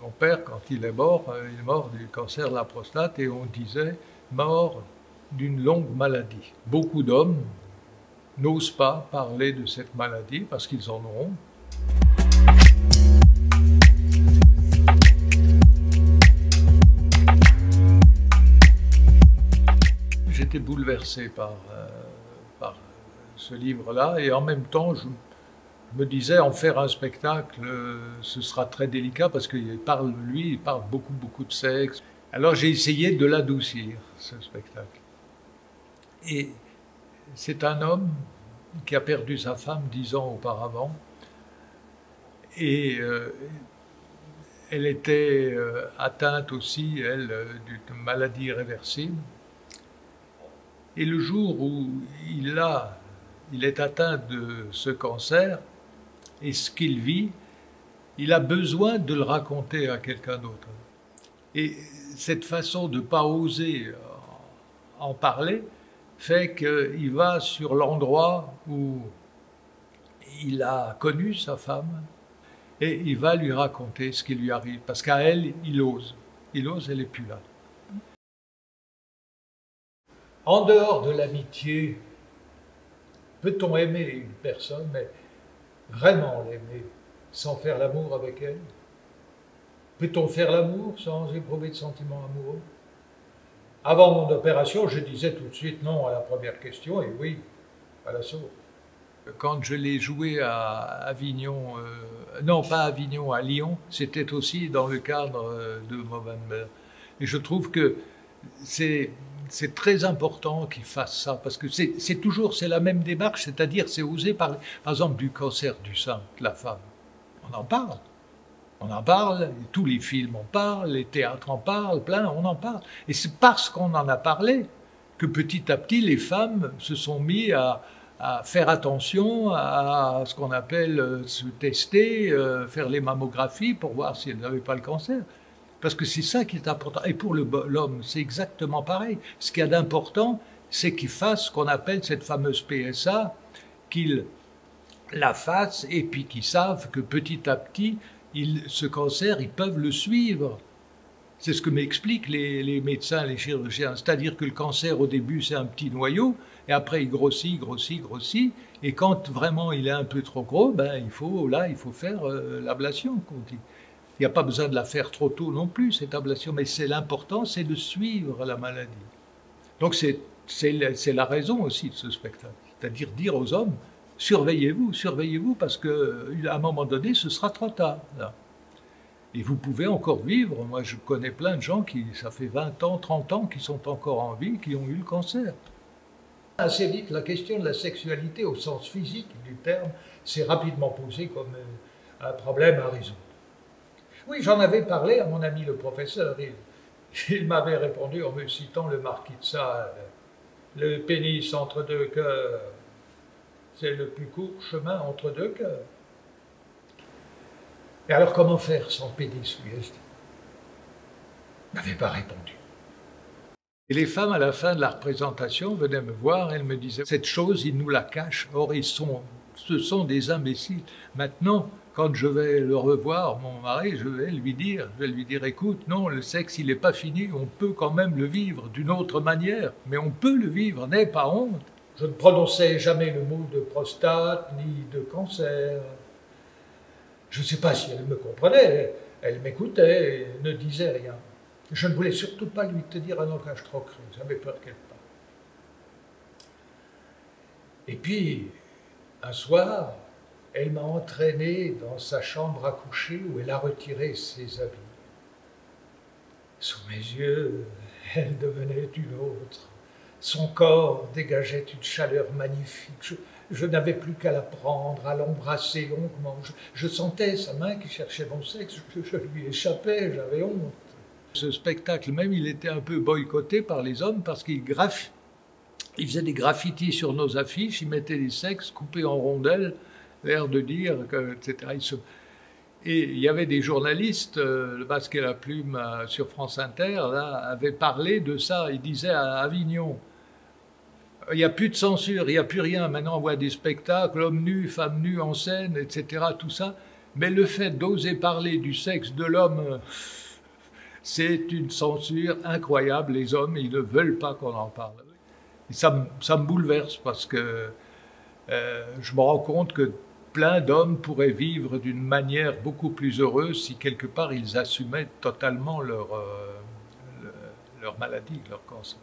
mon père, quand il est mort du cancer de la prostate et on disait mort d'une longue maladie. Beaucoup d'hommes n'osent pas parler de cette maladie parce qu'ils en ont honte. J'étais bouleversé par ce livre-là et en même temps je me disais en faire un spectacle ce sera très délicat parce qu'il parle beaucoup de sexe. Alors j'ai essayé de l'adoucir, ce spectacle. Et c'est un homme qui a perdu sa femme 10 ans auparavant et elle était atteinte aussi, elle, d'une maladie irréversible. Et le jour où il est atteint de ce cancer et ce qu'il vit, il a besoin de le raconter à quelqu'un d'autre. Et cette façon de ne pas oser en parler fait qu'il va sur l'endroit où il a connu sa femme et il va lui raconter ce qui lui arrive. Parce qu'à elle, il ose. Il ose, elle n'est plus là. En dehors de l'amitié, peut-on aimer une personne, mais vraiment l'aimer, sans faire l'amour avec elle? Peut-on faire l'amour sans éprouver de sentiments amoureux? Avant mon opération, je disais tout de suite non à la première question et oui à la seconde. Quand je l'ai joué à Avignon, non pas à Avignon, à Lyon, c'était aussi dans le cadre de Movember. Et je trouve que c'est très important qu'il fasse ça, parce que c'est la même démarche, c'est-à-dire c'est oser parler, par exemple, du cancer du sein de la femme. On en parle, tous les films en parlent, les théâtres en parlent, plein, on en parle. Et c'est parce qu'on en a parlé que petit à petit, les femmes se sont mis à faire attention à ce qu'on appelle se tester, faire les mammographies pour voir si elles n'avaient pas le cancer. Parce que c'est ça qui est important. Et pour l'homme, c'est exactement pareil. Ce qu'il y a d'important, c'est qu'il fasse ce qu'on appelle cette fameuse PSA, qu'il la fasse et puis qu'ils savent que petit à petit, ce cancer, ils peuvent le suivre. C'est ce que m'expliquent les médecins, les chirurgiens. C'est-à-dire que le cancer, au début, c'est un petit noyau, et après, il grossit, et quand vraiment il est un peu trop gros, ben, il faut faire l'ablation, qu'on dit. Il n'y a pas besoin de la faire trop tôt non plus, cette ablation, mais l'important, c'est de suivre la maladie. Donc c'est la raison aussi de ce spectacle, c'est-à-dire dire aux hommes, surveillez-vous, parce qu'à un moment donné, ce sera trop tard. Là. Et vous pouvez encore vivre. Moi, je connais plein de gens qui, ça fait 20 ans, 30 ans, qui sont encore en vie, qui ont eu le cancer. Assez vite, la question de la sexualité, au sens physique du terme, s'est rapidement posée comme un problème à résoudre. Oui, j'en avais parlé à mon ami le professeur. Il m'avait répondu en me citant le marquis de Sade. Le pénis entre deux cœurs, c'est le plus court chemin entre deux cœurs. Et alors comment faire sans pénis, lui ai-je dit. Il n'avait pas répondu. Et les femmes, à la fin de la représentation, venaient me voir, elles me disaient « Cette chose, ils nous la cachent, or ce sont des imbéciles. Maintenant, quand je vais le revoir, mon mari, je vais lui dire, écoute, non, le sexe, il n'est pas fini, on peut quand même le vivre d'une autre manière, mais on peut le vivre, n'aie pas honte. » Je ne prononçais jamais le mot de prostate, ni de cancer. Je ne sais pas si elle me comprenait, elle m'écoutait et ne disait rien. Je ne voulais surtout pas lui tenir un langage trop cru, j'avais peur qu'elle parle. Et puis, un soir, elle m'a entraîné dans sa chambre à coucher où elle a retiré ses habits. Sous mes yeux, elle devenait une autre. Son corps dégageait une chaleur magnifique. Je n'avais plus qu'à la prendre, à l'embrasser longuement. Je sentais sa main qui cherchait mon sexe. Je lui échappais, j'avais honte. Ce spectacle même, il était un peu boycotté par les hommes parce qu'ils faisaient des graffitis sur nos affiches, ils mettaient des sexes coupés en rondelles, l'air de dire, etc. Et il y avait des journalistes, le Basque et la Plume sur France Inter, là, avaient parlé de ça. Ils disaient à Avignon, il n'y a plus de censure, il n'y a plus rien. Maintenant, on voit des spectacles, hommes nus, femmes nues en scène, etc. Tout ça. Mais le fait d'oser parler du sexe de l'homme, c'est une censure incroyable. Les hommes, ils ne veulent pas qu'on en parle. Et ça me bouleverse parce que je me rends compte que plein d'hommes pourraient vivre d'une manière beaucoup plus heureuse si quelque part ils assumaient totalement leur maladie, leur cancer.